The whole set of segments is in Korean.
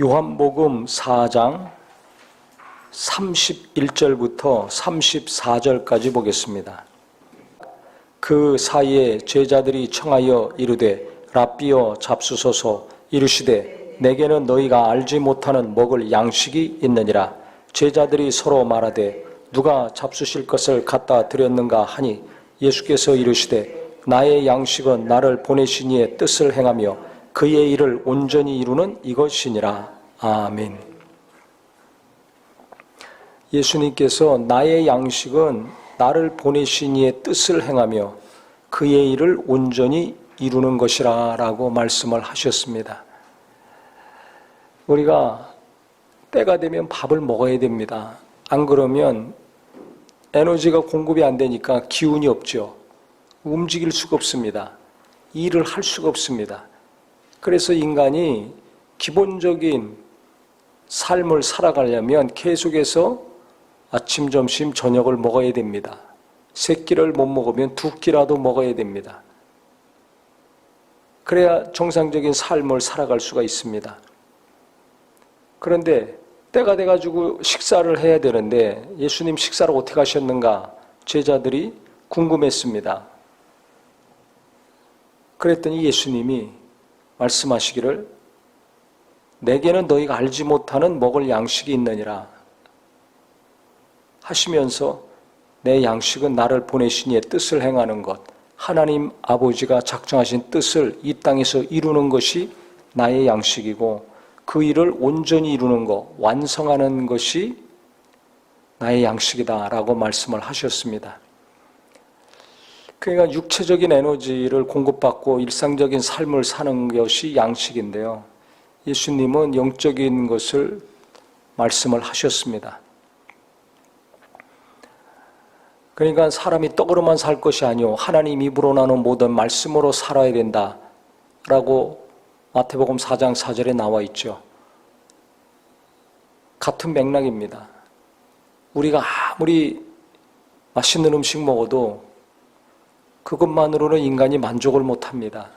요한복음 4장 31절부터 34절까지 보겠습니다. 그 사이에 제자들이 청하여 이르되 랍비여 잡수소서. 이르시되 내게는 너희가 알지 못하는 먹을 양식이 있느니라. 제자들이 서로 말하되 누가 잡수실 것을 갖다 드렸는가 하니 예수께서 이르시되 나의 양식은 나를 보내신 이의 뜻을 행하며 그의 일을 온전히 이루는 이것이니라. 아멘. 예수님께서 나의 양식은 나를 보내신 이의 뜻을 행하며 그의 일을 온전히 이루는 것이라 라고 말씀을 하셨습니다. 우리가 때가 되면 밥을 먹어야 됩니다. 안 그러면 에너지가 공급이 안 되니까 기운이 없죠. 움직일 수가 없습니다. 일을 할 수가 없습니다. 그래서 인간이 기본적인 삶을 살아가려면 계속해서 아침, 점심, 저녁을 먹어야 됩니다. 세 끼를 못 먹으면 두 끼라도 먹어야 됩니다. 그래야 정상적인 삶을 살아갈 수가 있습니다. 그런데 때가 돼가지고 식사를 해야 되는데 예수님 식사를 어떻게 하셨는가 제자들이 궁금했습니다. 그랬더니 예수님이 말씀하시기를 내게는 너희가 알지 못하는 먹을 양식이 있느니라 하시면서 내 양식은 나를 보내신 이의 뜻을 행하는 것, 하나님 아버지가 작정하신 뜻을 이 땅에서 이루는 것이 나의 양식이고 그 일을 온전히 이루는 것, 완성하는 것이 나의 양식이다 라고 말씀을 하셨습니다. 그러니까 육체적인 에너지를 공급받고 일상적인 삶을 사는 것이 양식인데요. 예수님은 영적인 것을 말씀을 하셨습니다. 그러니까 사람이 떡으로만 살 것이 아니요 하나님 입으로 나오는 모든 말씀으로 살아야 된다라고 마태복음 4장 4절에 나와 있죠. 같은 맥락입니다. 우리가 아무리 맛있는 음식 먹어도 그것만으로는 인간이 만족을 못합니다.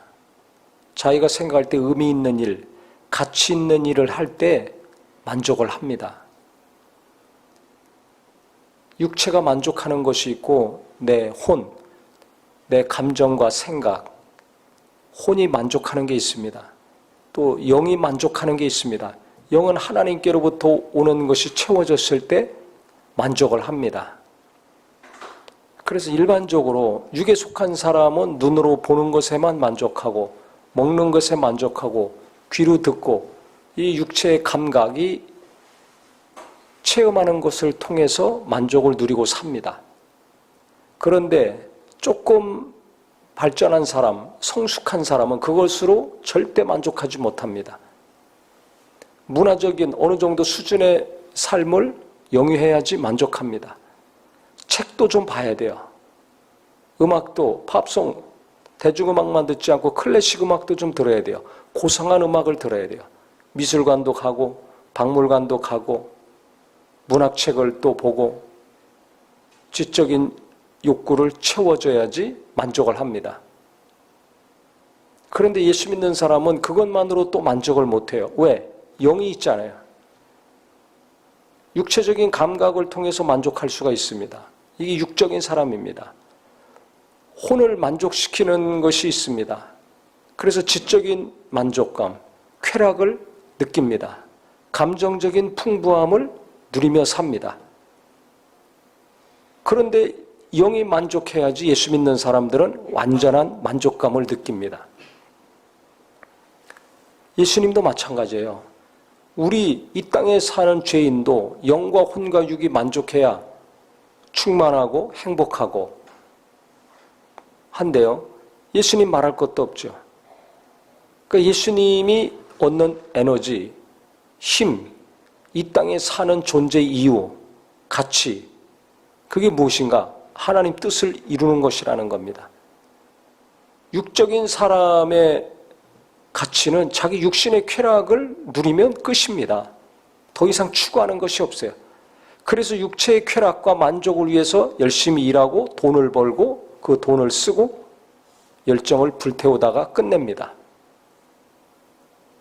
자기가 생각할 때 의미 있는 일, 가치 있는 일을 할 때 만족을 합니다. 육체가 만족하는 것이 있고 내 혼, 내 감정과 생각, 혼이 만족하는 게 있습니다. 또 영이 만족하는 게 있습니다. 영은 하나님께로부터 오는 것이 채워졌을 때 만족을 합니다. 그래서 일반적으로 육에 속한 사람은 눈으로 보는 것에만 만족하고 먹는 것에 만족하고 귀로 듣고 이 육체의 감각이 체험하는 것을 통해서 만족을 누리고 삽니다. 그런데 조금 발전한 사람, 성숙한 사람은 그것으로 절대 만족하지 못합니다. 문화적인 어느 정도 수준의 삶을 영위해야지 만족합니다. 책도 좀 봐야 돼요. 음악도 팝송, 대중음악만 듣지 않고 클래식 음악도 좀 들어야 돼요. 고상한 음악을 들어야 돼요. 미술관도 가고 박물관도 가고 문학책을 또 보고 지적인 욕구를 채워줘야지 만족을 합니다. 그런데 예수 믿는 사람은 그것만으로 또 만족을 못해요. 왜? 영이 있잖아요. 육체적인 감각을 통해서 만족할 수가 있습니다. 이게 육적인 사람입니다. 혼을 만족시키는 것이 있습니다. 그래서 지적인 만족감, 쾌락을 느낍니다. 감정적인 풍부함을 누리며 삽니다. 그런데 영이 만족해야지 예수 믿는 사람들은 완전한 만족감을 느낍니다. 예수님도 마찬가지예요. 우리 이 땅에 사는 죄인도 영과 혼과 육이 만족해야 충만하고 행복하고 한데요. 예수님 말할 것도 없죠. 그러니까 예수님이 얻는 에너지, 힘, 이 땅에 사는 존재의 이유, 가치, 그게 무엇인가? 하나님 뜻을 이루는 것이라는 겁니다. 육적인 사람의 가치는 자기 육신의 쾌락을 누리면 끝입니다. 더 이상 추구하는 것이 없어요. 그래서 육체의 쾌락과 만족을 위해서 열심히 일하고 돈을 벌고 그 돈을 쓰고 열정을 불태우다가 끝냅니다.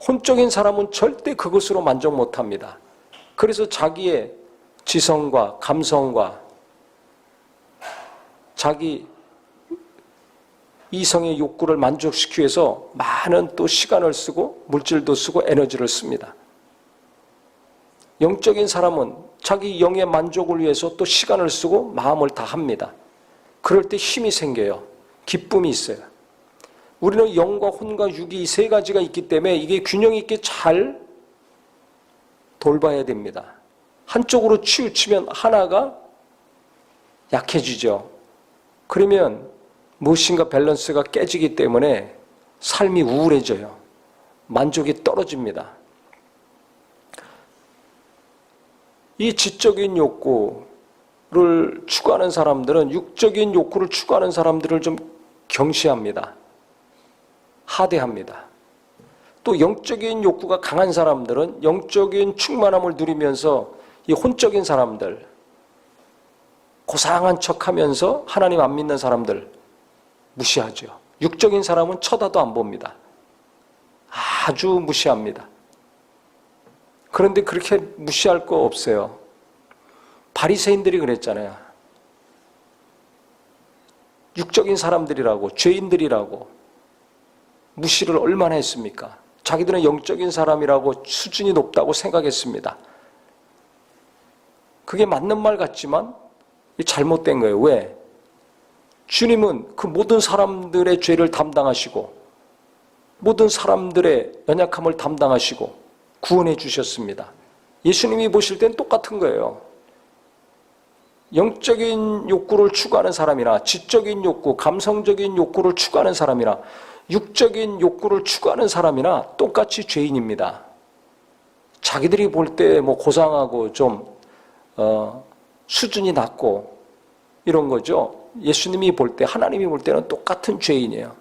혼적인 사람은 절대 그것으로 만족 못합니다. 그래서 자기의 지성과 감성과 자기 이성의 욕구를 만족시키기 위해서 많은 또 시간을 쓰고 물질도 쓰고 에너지를 씁니다. 영적인 사람은 자기 영의 만족을 위해서 또 시간을 쓰고 마음을 다합니다. 그럴 때 힘이 생겨요. 기쁨이 있어요. 우리는 영과 혼과 육이 이 세 가지가 있기 때문에 이게 균형 있게 잘 돌봐야 됩니다. 한쪽으로 치우치면 하나가 약해지죠. 그러면 무엇인가 밸런스가 깨지기 때문에 삶이 우울해져요. 만족이 떨어집니다. 이 지적인 욕구를 추구하는 사람들은 육적인 욕구를 추구하는 사람들을 좀 경시합니다. 하대합니다. 또 영적인 욕구가 강한 사람들은 영적인 충만함을 누리면서 이 혼적인 사람들, 고상한 척하면서 하나님 안 믿는 사람들 무시하죠. 육적인 사람은 쳐다도 안 봅니다. 아주 무시합니다. 그런데 그렇게 무시할 거 없어요. 바리새인들이 그랬잖아요. 육적인 사람들이라고, 죄인들이라고 무시를 얼마나 했습니까? 자기들은 영적인 사람이라고 수준이 높다고 생각했습니다. 그게 맞는 말 같지만 잘못된 거예요. 왜? 주님은 그 모든 사람들의 죄를 담당하시고 모든 사람들의 연약함을 담당하시고 구원해 주셨습니다. 예수님이 보실 땐 똑같은 거예요. 영적인 욕구를 추구하는 사람이나 지적인 욕구, 감성적인 욕구를 추구하는 사람이나 육적인 욕구를 추구하는 사람이나 똑같이 죄인입니다. 자기들이 볼 때 뭐 고상하고 좀 수준이 낮고 이런 거죠. 예수님이 볼 때, 하나님이 볼 때는 똑같은 죄인이에요.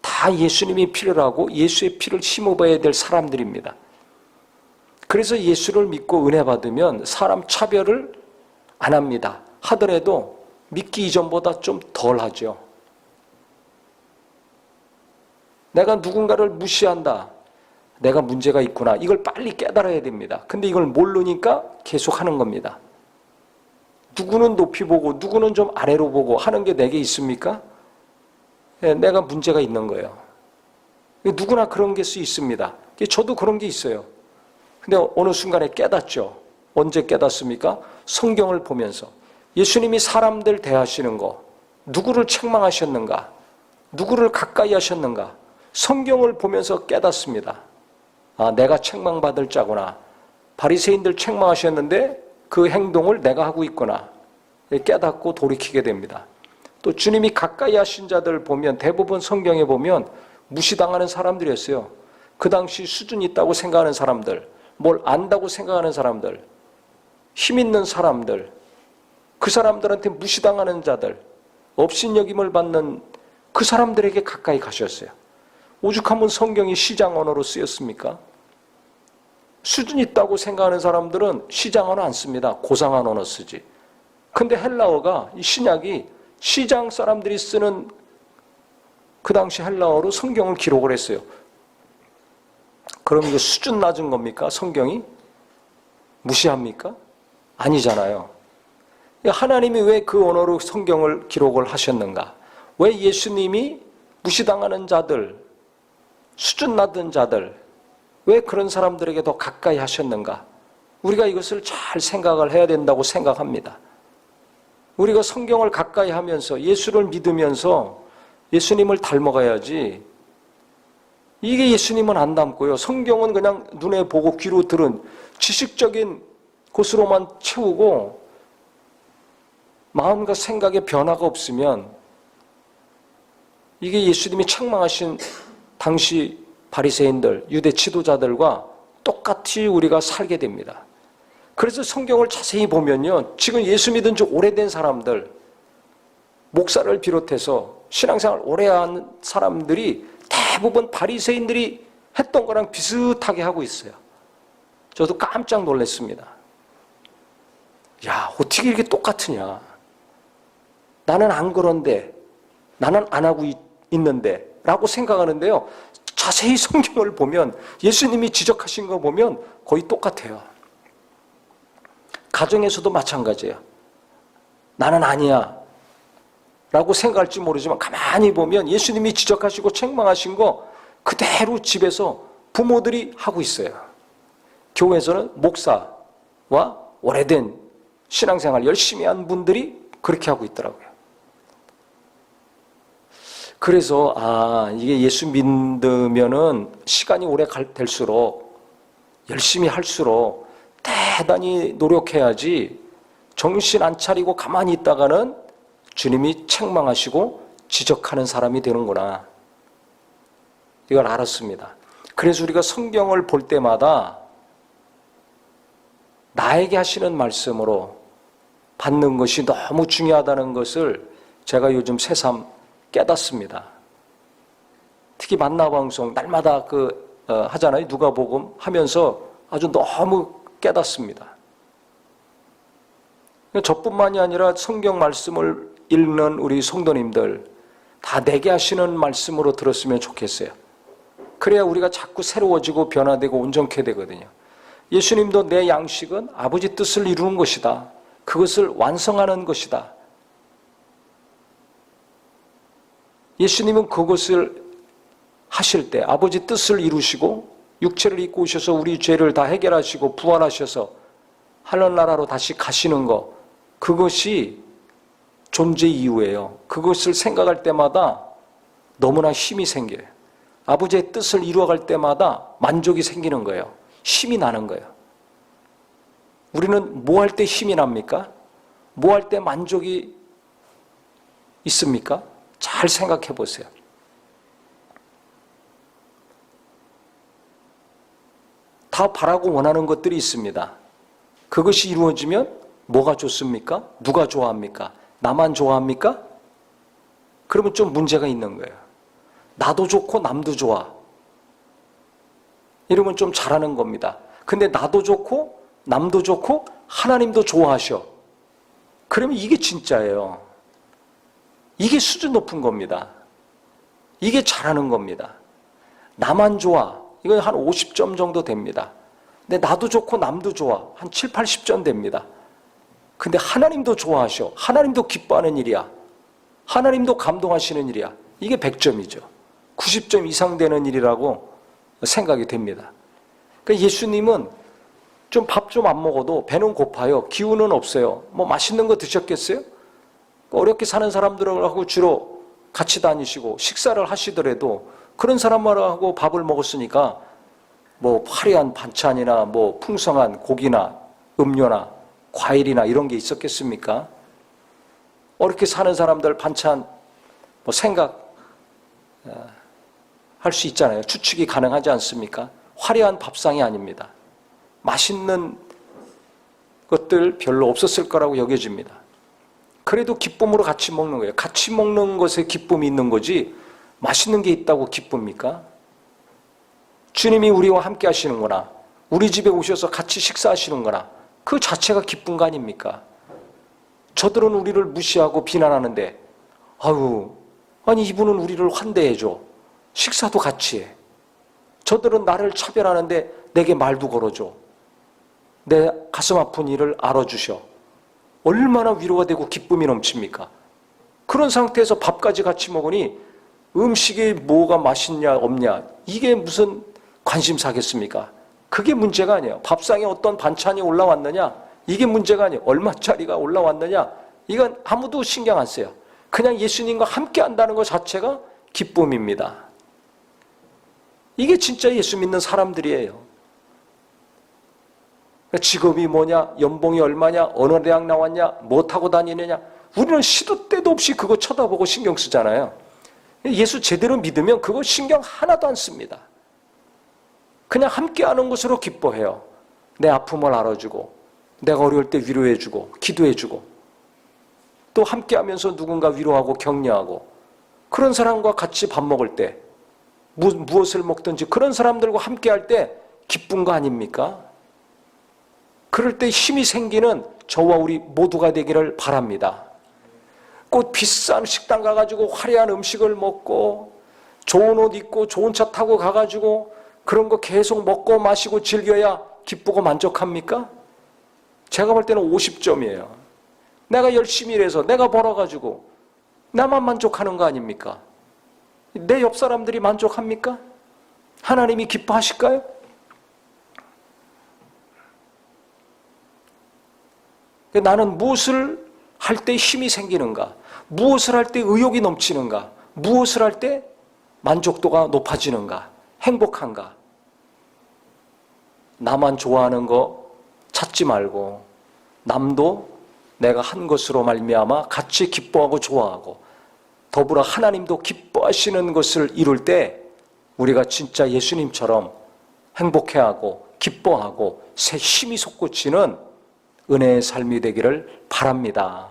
다 예수님이 필요하고 예수의 피를 힘입어야 될 사람들입니다. 그래서 예수를 믿고 은혜 받으면 사람 차별을 안 합니다. 하더라도 믿기 이전보다 좀 덜 하죠. 내가 누군가를 무시한다. 내가 문제가 있구나. 이걸 빨리 깨달아야 됩니다. 근데 이걸 모르니까 계속 하는 겁니다. 누구는 높이 보고 누구는 좀 아래로 보고 하는 게 내게 있습니까? 내가 문제가 있는 거예요. 누구나 그런 게 있습니다. 저도 그런 게 있어요. 근데 어느 순간에 깨닫죠. 언제 깨닫습니까? 성경을 보면서 예수님이 사람들 대하시는 거, 누구를 책망하셨는가, 누구를 가까이 하셨는가, 성경을 보면서 깨닫습니다. 아, 내가 책망받을 자구나. 바리새인들 책망하셨는데 그 행동을 내가 하고 있구나. 깨닫고 돌이키게 됩니다. 또 주님이 가까이 하신 자들 보면 대부분 성경에 보면 무시당하는 사람들이었어요. 그 당시 수준 있다고 생각하는 사람들, 뭘 안다고 생각하는 사람들, 힘 있는 사람들, 그 사람들한테 무시당하는 자들, 업신여김을 받는 그 사람들에게 가까이 가셨어요. 오죽하면 성경이 시장 언어로 쓰였습니까? 수준 있다고 생각하는 사람들은 시장 언어 안 씁니다. 고상한 언어 쓰지. 근데 헬라어가, 이 신약이 시장 사람들이 쓰는 그 당시 헬라어로 성경을 기록을 했어요. 그럼 이거 수준 낮은 겁니까? 성경이? 무시합니까? 아니잖아요. 하나님이 왜 그 언어로 성경을 기록을 하셨는가? 왜 예수님이 무시당하는 자들, 수준 낮은 자들, 왜 그런 사람들에게 더 가까이 하셨는가? 우리가 이것을 잘 생각을 해야 된다고 생각합니다. 우리가 성경을 가까이 하면서 예수를 믿으면서 예수님을 닮아가야지. 이게 예수님은 안 닮고요. 성경은 그냥 눈에 보고 귀로 들은 지식적인 곳으로만 채우고 마음과 생각에 변화가 없으면 이게 예수님이 책망하신 당시 바리새인들, 유대 지도자들과 똑같이 우리가 살게 됩니다. 그래서 성경을 자세히 보면요. 지금 예수 믿은 지 오래된 사람들, 목사를 비롯해서 신앙생활 오래 한 사람들이 대부분 바리새인들이 했던 거랑 비슷하게 하고 있어요. 저도 깜짝 놀랐습니다. 야, 어떻게 이렇게 똑같으냐. 나는 안 그런데, 나는 안 하고 있는데 라고 생각하는데요. 자세히 성경을 보면 예수님이 지적하신 거 보면 거의 똑같아요. 가정에서도 마찬가지예요. 나는 아니야 라고 생각할지 모르지만 가만히 보면 예수님이 지적하시고 책망하신 거 그대로 집에서 부모들이 하고 있어요. 교회에서는 목사와 오래된 신앙생활 열심히 한 분들이 그렇게 하고 있더라고요. 그래서 이게 예수 믿으면은 시간이 오래 될수록 열심히 할수록 대단히 노력해야지 정신 안 차리고 가만히 있다가는 주님이 책망하시고 지적하는 사람이 되는구나. 이걸 알았습니다. 그래서 우리가 성경을 볼 때마다 나에게 하시는 말씀으로 받는 것이 너무 중요하다는 것을 제가 요즘 새삼 깨닫습니다. 특히 만나방송 날마다 하잖아요. 누가복음 하면서 아주 너무 깨닫습니다. 저뿐만이 아니라 성경 말씀을 읽는 우리 성도님들 다 내게 하시는 말씀으로 들었으면 좋겠어요. 그래야 우리가 자꾸 새로워지고 변화되고 온전케 되거든요. 예수님도 내 양식은 아버지 뜻을 이루는 것이다. 그것을 완성하는 것이다. 예수님은 그것을 하실 때 아버지 뜻을 이루시고 육체를 입고 오셔서 우리 죄를 다 해결하시고 부활하셔서 하늘나라로 다시 가시는 것, 그것이 존재 이유예요. 그것을 생각할 때마다 너무나 힘이 생겨요. 아버지의 뜻을 이루어갈 때마다 만족이 생기는 거예요. 힘이 나는 거예요. 우리는 뭐 할 때 힘이 납니까? 뭐 할 때 만족이 있습니까? 잘 생각해 보세요. 다 바라고 원하는 것들이 있습니다. 그것이 이루어지면 뭐가 좋습니까? 누가 좋아합니까? 나만 좋아합니까? 그러면 좀 문제가 있는 거예요. 나도 좋고 남도 좋아. 이러면 좀 잘하는 겁니다. 근데 나도 좋고 남도 좋고 하나님도 좋아하셔. 그러면 이게 진짜예요. 이게 수준 높은 겁니다. 이게 잘하는 겁니다. 나만 좋아. 이건 한 50점 정도 됩니다. 근데 나도 좋고 남도 좋아. 한 7, 80점 됩니다. 근데 하나님도 좋아하셔. 하나님도 기뻐하는 일이야. 하나님도 감동하시는 일이야. 이게 100점이죠. 90점 이상 되는 일이라고 생각이 됩니다. 그러니까 예수님은 좀 밥 좀 안 먹어도 배는 고파요. 기운은 없어요. 뭐 맛있는 거 드셨겠어요? 어렵게 사는 사람들하고 주로 같이 다니시고 식사를 하시더라도 그런 사람하고 밥을 먹었으니까 뭐 화려한 반찬이나 뭐 풍성한 고기나 음료나 과일이나 이런 게 있었겠습니까? 어렵게 사는 사람들 반찬 뭐 생각 할 수 있잖아요. 추측이 가능하지 않습니까? 화려한 밥상이 아닙니다. 맛있는 것들 별로 없었을 거라고 여겨집니다. 그래도 기쁨으로 같이 먹는 거예요. 같이 먹는 것에 기쁨이 있는 거지 맛있는 게 있다고 기쁩니까? 주님이 우리와 함께 하시는구나. 우리 집에 오셔서 같이 식사하시는구나. 그 자체가 기쁜 거 아닙니까? 저들은 우리를 무시하고 비난하는데 아니 이분은 우리를 환대해줘. 식사도 같이 해. 저들은 나를 차별하는데 내게 말도 걸어줘. 내 가슴 아픈 일을 알아주셔. 얼마나 위로가 되고 기쁨이 넘칩니까? 그런 상태에서 밥까지 같이 먹으니 음식이 뭐가 맛있냐 없냐 이게 무슨 관심사겠습니까? 그게 문제가 아니에요. 밥상에 어떤 반찬이 올라왔느냐 이게 문제가 아니에요. 얼마짜리가 올라왔느냐 이건 아무도 신경 안 써요. 그냥 예수님과 함께 한다는 것 자체가 기쁨입니다. 이게 진짜 예수 믿는 사람들이에요. 직업이 뭐냐, 연봉이 얼마냐, 어느 대학 나왔냐, 뭐 타고 다니느냐 우리는 시도 때도 없이 그거 쳐다보고 신경 쓰잖아요. 예수 제대로 믿으면 그거 신경 하나도 안 씁니다. 그냥 함께하는 것으로 기뻐해요. 내 아픔을 알아주고 내가 어려울 때 위로해주고 기도해주고 또 함께하면서 누군가 위로하고 격려하고 그런 사람과 같이 밥 먹을 때 무엇을 먹든지 그런 사람들과 함께할 때 기쁜 거 아닙니까? 그럴 때 힘이 생기는 저와 우리 모두가 되기를 바랍니다. 꼭 비싼 식당 가가지고 화려한 음식을 먹고 좋은 옷 입고 좋은 차 타고 가가지고 그런 거 계속 먹고 마시고 즐겨야 기쁘고 만족합니까? 제가 볼 때는 50점이에요. 내가 열심히 일해서 내가 벌어가지고 나만 만족하는 거 아닙니까? 내 옆 사람들이 만족합니까? 하나님이 기뻐하실까요? 나는 무엇을 할 때 힘이 생기는가? 무엇을 할 때 의욕이 넘치는가? 무엇을 할 때 만족도가 높아지는가? 행복한가? 나만 좋아하는 거 찾지 말고 남도 내가 한 것으로 말미암아 같이 기뻐하고 좋아하고 더불어 하나님도 기뻐하시는 것을 이룰 때 우리가 진짜 예수님처럼 행복해하고 기뻐하고 새 힘이 솟구치는 은혜의 삶이 되기를 바랍니다.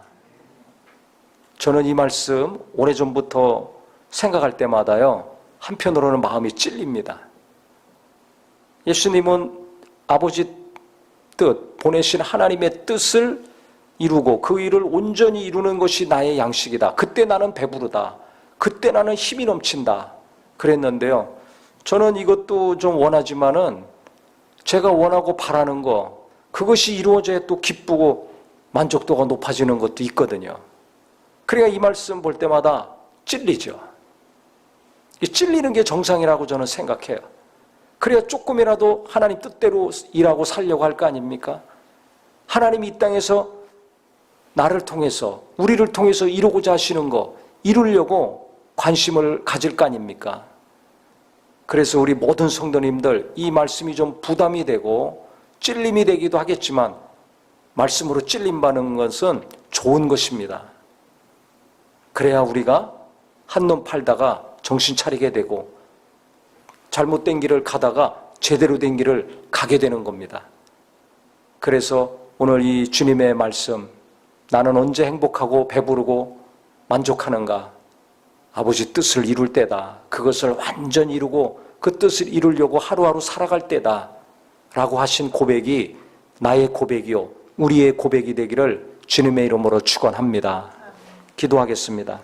저는 이 말씀 오래전부터 생각할 때마다요, 한편으로는 마음이 찔립니다. 예수님은 아버지 뜻, 보내신 하나님의 뜻을 이루고 그 일을 온전히 이루는 것이 나의 양식이다. 그때 나는 배부르다. 그때 나는 힘이 넘친다. 그랬는데요. 저는 이것도 좀 원하지만은 제가 원하고 바라는 거, 그것이 이루어져야 또 기쁘고 만족도가 높아지는 것도 있거든요. 그러니까 이 말씀 볼 때마다 찔리죠. 이 찔리는 게 정상이라고 저는 생각해요. 그래야 조금이라도 하나님 뜻대로 일하고 살려고 할 거 아닙니까? 하나님이 이 땅에서 나를 통해서, 우리를 통해서 이루고자 하시는 거, 이루려고 관심을 가질 거 아닙니까? 그래서 우리 모든 성도님들 이 말씀이 좀 부담이 되고 찔림이 되기도 하겠지만 말씀으로 찔림받는 것은 좋은 것입니다. 그래야 우리가 한눈 팔다가 정신 차리게 되고 잘못된 길을 가다가 제대로 된 길을 가게 되는 겁니다. 그래서 오늘 이 주님의 말씀, 나는 언제 행복하고 배부르고 만족하는가? 아버지 뜻을 이룰 때다. 그것을 완전히 이루고 그 뜻을 이루려고 하루하루 살아갈 때다. 라고 하신 고백이 나의 고백이요, 우리의 고백이 되기를 주님의 이름으로 축원합니다. 기도하겠습니다.